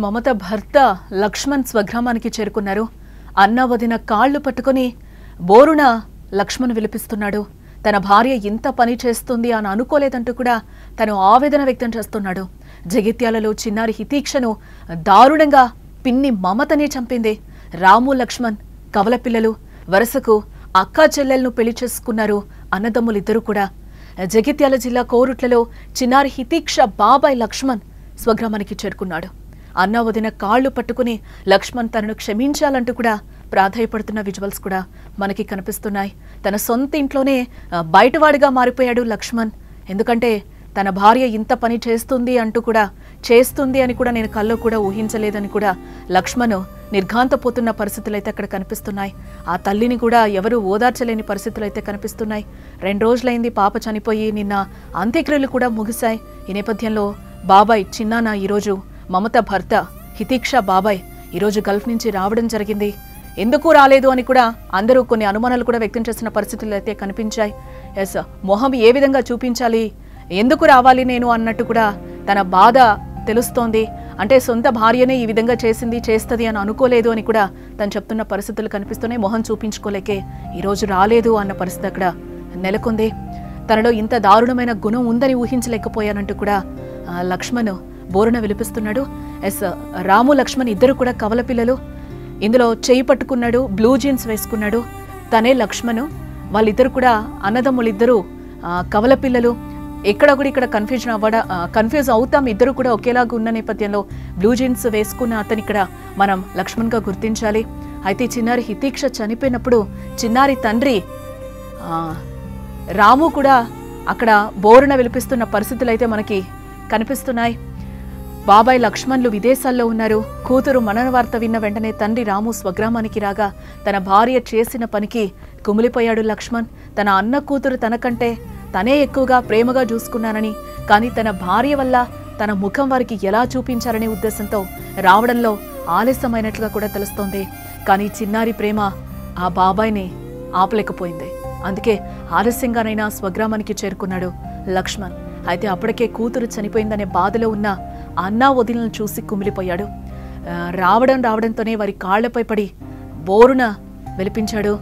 మమత భర్త లక్ష్మణ్ స్వగ్రామానికి చేరుకున్నారు. అన్న వదిన కాళ్ళు పట్టుకుని బోరున లక్ష్మణ్ విలిపిస్తున్నాడు. తన భార్య ఇంత పని చేస్తుంది అని అనుకోలేదంటూ కూడా తను ఆవేదన వ్యక్తం చేస్తున్నాడు. జగిత్యాలలో చిన్నారి హితీక్షను దారుణంగా పిన్ని మమతనే చంపింది. రాము లక్ష్మణ్ కవల పిల్లలు, వరుసకు అక్కా చెల్లెలను పెళ్లి చేసుకున్నారు అన్నదమ్ములిద్దరూ కూడా. జగిత్యాల జిల్లా కోరుట్లలో చిన్నారి హితీక్ష బాబాయ్ లక్ష్మణ్ స్వగ్రామానికి చేరుకున్నాడు. అన్న వదిన కాళ్ళు పట్టుకుని లక్ష్మణ్ తనను క్షమించాలంటూ కూడా ప్రాధాయపడుతున్న విజువల్స్ కూడా మనకి కనిపిస్తున్నాయి. తన సొంత ఇంట్లోనే బయటవాడిగా మారిపోయాడు లక్ష్మణ్. ఎందుకంటే తన భార్య ఇంత పని చేస్తుంది అని కూడా నేను కల్లో కూడా ఊహించలేదని కూడా లక్ష్మణ్ నిర్ఘాంతపోతున్న పరిస్థితులు అయితే అక్కడ కనిపిస్తున్నాయి. ఆ తల్లిని కూడా ఎవరు ఓదార్చలేని పరిస్థితులు అయితే కనిపిస్తున్నాయి. 2 రోజులైంది పాప చనిపోయి, నిన్న అంత్యక్రియలు కూడా ముగిశాయి. ఈ నేపథ్యంలో బాబాయ్ చిన్నాన్న ఈరోజు మమత భర్త హితీక్ష బాబాయ్ ఈరోజు గల్ఫ్ నుంచి రావడం జరిగింది. ఎందుకు రాలేదు అని కూడా అందరూ కొన్ని అనుమానాలు కూడా వ్యక్తం చేసిన పరిస్థితులు అయితే కనిపించాయి. మొహం ఏ విధంగా చూపించాలి, ఎందుకు రావాలి నేను అన్నట్టు కూడా తన బాధ తెలుస్తోంది. అంటే సొంత భార్యనే ఈ విధంగా చేస్తుంది అని అనుకోలేదు అని కూడా తను చెప్తున్న పరిస్థితులు కనిపిస్తున్నాయి. మొహం చూపించుకోలేకే ఈరోజు రాలేదు అన్న పరిస్థితి అక్కడ నెలకొంది. తనలో ఇంత దారుణమైన గుణం ఉందని ఊహించలేకపోయానంటూ కూడా లక్ష్మణ్ బోరున విలిపిస్తున్నాడు. రాము లక్ష్మణ్ ఇద్దరు కూడా కవల పిల్లలు. ఇందులో చేయి పట్టుకున్నాడు, బ్లూ జీన్స్ వేసుకున్నాడు తనే లక్ష్మణ్. వాళ్ళిద్దరు కూడా అన్నదమ్ములిద్దరూ కవల పిల్లలు. ఇక్కడ కన్ఫ్యూజ్ అవుతాం. ఇద్దరు కూడా ఒకేలాగా ఉన్న నేపథ్యంలో బ్లూ జీన్స్ వేసుకున్న అతని ఇక్కడ మనం లక్ష్మణ్గా గుర్తించాలి. అయితే చిన్నారి హితీక్ష చనిపోయినప్పుడు చిన్నారి తండ్రి రాము కూడా అక్కడ బోరున విలిపిస్తున్న పరిస్థితులు అయితే మనకి కనిపిస్తున్నాయి. బాబాయ్ లక్ష్మణ్లు విదేశాల్లో ఉన్నారు. కూతురు మరణ వార్త విన్న వెంటనే తండ్రి రాము స్వగ్రామానికి రాగా తన భార్య చేసిన పనికి కుమిలిపోయాడు లక్ష్మణ్. తన అన్న కూతురు తనకంటే తనే ఎక్కువగా ప్రేమగా చూసుకున్నానని, కానీ తన భార్య వల్ల తన ముఖం వారికి ఎలా చూపించాలనే ఉద్దేశంతో రావడంలో ఆలస్యమైనట్లుగా కూడా తెలుస్తోంది. కానీ చిన్నారి ప్రేమ ఆ బాబాయ్ని ఆపలేకపోయింది. అందుకే ఆలస్యంగానైనా స్వగ్రామానికి చేరుకున్నాడు లక్ష్మణ్. అయితే అప్పటికే కూతురు చనిపోయిందనే బాధలో ఉన్న అన్నా వదినలను చూసి కుమిలిపోయాడు. రావడంతోనే వారి కాళ్లపై పడి బోరున వెలిపించాడు.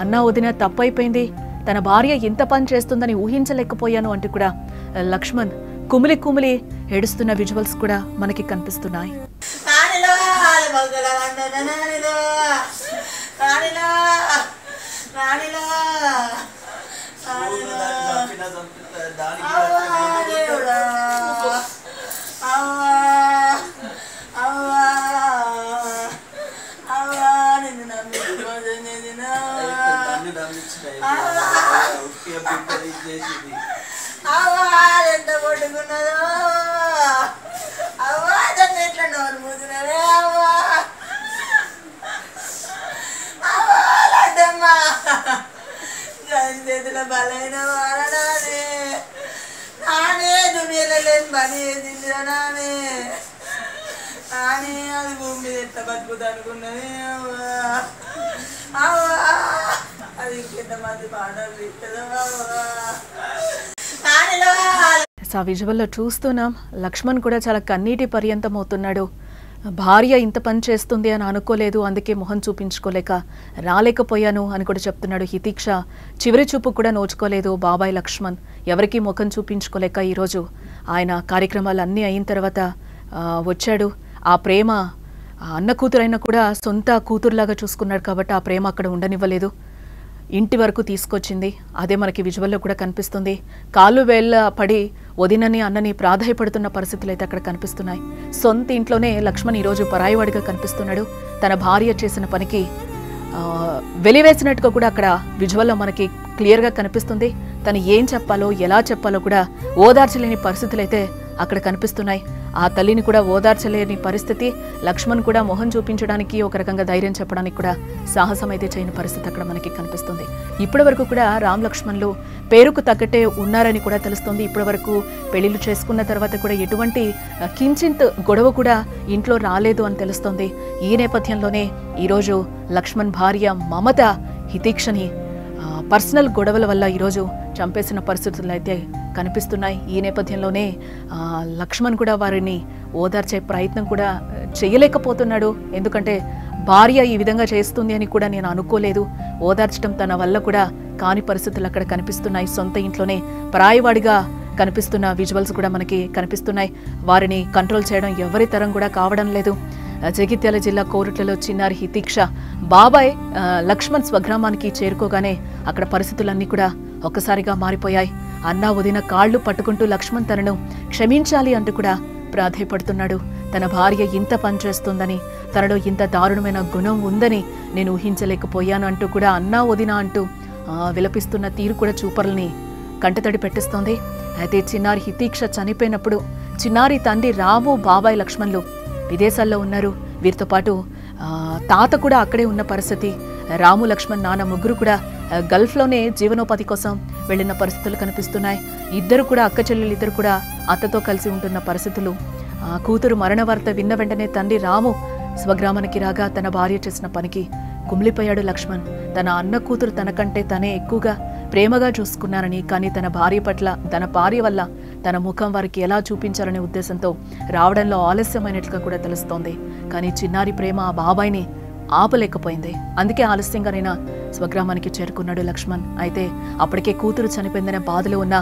అన్నా వదిన తప్పైపోయింది, తన భార్య ఎంత పని చేస్తుందని ఊహించలేకపోయాను అంటూ కూడా లక్ష్మణ్ కుమిలి ఏడుస్తున్న విజువల్స్ కూడా మనకి కనిపిస్తున్నాయి. ఎంత కొట్టుకున్నదో అవ్వా, దాన్ని ఎట్లా నోరు మూసినవే అవ్వా, అవ్వాలంటమ్మా దాని చేతిలో బలైన వాడనానే నానే దునియాలో లేని పని చేసిందిరా నానే అది భూమి మీద ఎట్లా బతుకుతా అనుకున్నది అవ్వా అవ్వా, అది ఇంకెంతమంది పాటలు ఇస్తుందో అవ్వా. ఆ విజువల్లో చూస్తున్నాం లక్ష్మణ్ కూడా చాలా కన్నీటి పర్యంతం అవుతున్నాడు. భార్య ఇంత పని చేస్తుంది అని అనుకోలేదు, అందుకే మొహం చూపించుకోలేక రాలేకపోయాను అని కూడా చెప్తున్నాడు. హితీక్ష చివరి చూపు కూడా నోచుకోలేదు బాబాయ్ లక్ష్మణ్. ఎవరికీ ముఖం చూపించుకోలేక ఈరోజు ఆయన కార్యక్రమాలు అన్నీ అయిన తర్వాత వచ్చాడు. ఆ ప్రేమ అన్న కూతురైనా కూడా సొంత కూతురులాగా చూసుకున్నాడు కాబట్టి ఆ ప్రేమ అక్కడ ఉండనివ్వలేదు, ఇంటి వరకు తీసుకొచ్చింది. అదే మనకి విజువల్లో కూడా కనిపిస్తుంది. కాళ్ళు వేళ్ళ పడి వదినని అన్నని ప్రాధాయపడుతున్న పరిస్థితులు అయితే అక్కడ కనిపిస్తున్నాయి. సొంత ఇంట్లోనే లక్ష్మణ్ ఈరోజు పరాయివాడిగా కనిపిస్తున్నాడు. తన భార్య చేసిన పనికి వెలివేసినట్టుగా కూడా అక్కడ విజువల్లో మనకి క్లియర్గా కనిపిస్తుంది. తను ఏం చెప్పాలో ఎలా చెప్పాలో కూడా ఓదార్చలేని పరిస్థితులు అయితే అక్కడ కనిపిస్తున్నాయి. ఆ తల్లిని కూడా ఓదార్చలేని పరిస్థితి. లక్ష్మణ్ కూడా మొహం చూపించడానికి ఒక రకంగా ధైర్యం చెప్పడానికి కూడా సాహసం అయితే చేయని పరిస్థితి అక్కడ మనకి కనిపిస్తుంది. ఇప్పటి వరకు కూడా రామ్ లక్ష్మణ్లు పేరుకు తగ్గట్టే ఉన్నారని కూడా తెలుస్తుంది. ఇప్పటి వరకు పెళ్లిళ్ళు చేసుకున్న తర్వాత కూడా ఎటువంటి కించింత్ గొడవ కూడా ఇంట్లో రాలేదు అని తెలుస్తోంది. ఈ నేపథ్యంలోనే ఈరోజు లక్ష్మణ్ భార్య మమత హితీక్షని పర్సనల్ గొడవల వల్ల ఈరోజు చంపేసిన పరిస్థితులు అయితే కనిపిస్తున్నాయి. ఈ నేపథ్యంలోనే లక్ష్మణ్ కూడా వారిని ఓదార్చే ప్రయత్నం కూడా చేయలేకపోతున్నాడు. ఎందుకంటే భార్య ఈ విధంగా చేస్తుంది అని కూడా నేను అనుకోలేదు. ఓదార్చడం తన వల్ల కూడా కాని పరిస్థితులు అక్కడ కనిపిస్తున్నాయి. సొంత ఇంట్లోనే పరాయివాడిగా కనిపిస్తున్న విజువల్స్ కూడా మనకి కనిపిస్తున్నాయి. వారిని కంట్రోల్ చేయడం ఎవరి తరం కూడా కావడం లేదు. జగిత్యాల జిల్లా కోరుట్లలో చిన్నారి హితీక్ష బాబాయ్ లక్ష్మణ్ స్వగ్రామానికి చేరుకోగానే అక్కడ పరిస్థితులన్నీ కూడా ఒక్కసారిగా మారిపోయాయి. అన్నా వదిన కాళ్ళు పట్టుకుంటూ లక్ష్మణ్ తనను క్షమించాలి అంటూ కూడా ప్రాధేయపడుతున్నాడు. తన భార్య ఇంత పనిచేస్తుందని, తనలో ఇంత దారుణమైన గుణం ఉందని నేను ఊహించలేకపోయాను అంటూ కూడా అన్నా వదిన అంటూ విలపిస్తున్న తీరు కూడా చూపర్లని కంటతడి పెట్టిస్తోంది. అయితే చిన్నారి హితీక్ష చనిపోయినప్పుడు చిన్నారి తండ్రి రాము, బాబాయ్ లక్ష్మణ్లు విదేశాల్లో ఉన్నారు. వీరితో పాటు తాత కూడా అక్కడే ఉన్న పరిస్థితి. రాము, లక్ష్మణ్, నాన్న ముగ్గురు కూడా గల్ఫ్లోనే జీవనోపాధి కోసం వెళ్ళిన పరిస్థితులు కనిపిస్తున్నాయి. ఇద్దరు కూడా అక్క చెల్లెలు ఇద్దరు కూడా అత్తతో కలిసి ఉంటున్న పరిస్థితులు. కూతురు మరణ వార్త విన్న వెంటనే తండ్రి రాము స్వగ్రామానికి రాగా తన భార్య చేసిన పనికి కుమిలిపోయాడు లక్ష్మణ్. తన అన్న కూతురు తనకంటే తనే ఎక్కువగా ప్రేమగా చూసుకున్నారని, కానీ తన భార్య పట్ల, తన భార్య వల్ల తన ముఖం వారికి ఎలా చూపించాలనే ఉద్దేశంతో రావడంలో ఆలస్యమైనట్లుగా కూడా తెలుస్తోంది. కానీ చిన్నారి ప్రేమ ఆ బాబాయిని ఆపలేకపోయింది. అందుకే ఆలస్యంగానైనా స్వగ్రామానికి చేరుకున్నాడు లక్ష్మణ్. అయితే అప్పటికే కూతురు చనిపోయిందనే బాధలో ఉన్న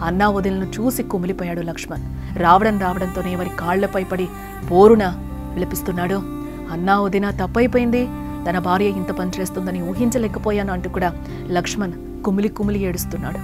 అన్నా వదిలను చూసి కుమిలిపోయాడు లక్ష్మణ్. రావడంతోనే వారి కాళ్లపై పడి బోరున విలపిస్తున్నాడు. అన్నా వదిన తప్పైపోయింది, తన భార్య ఇంత పని చేస్తుందని ఊహించలేకపోయాను అంటూ కూడా లక్ష్మణ్ కుమిలి ఏడుస్తున్నాడు.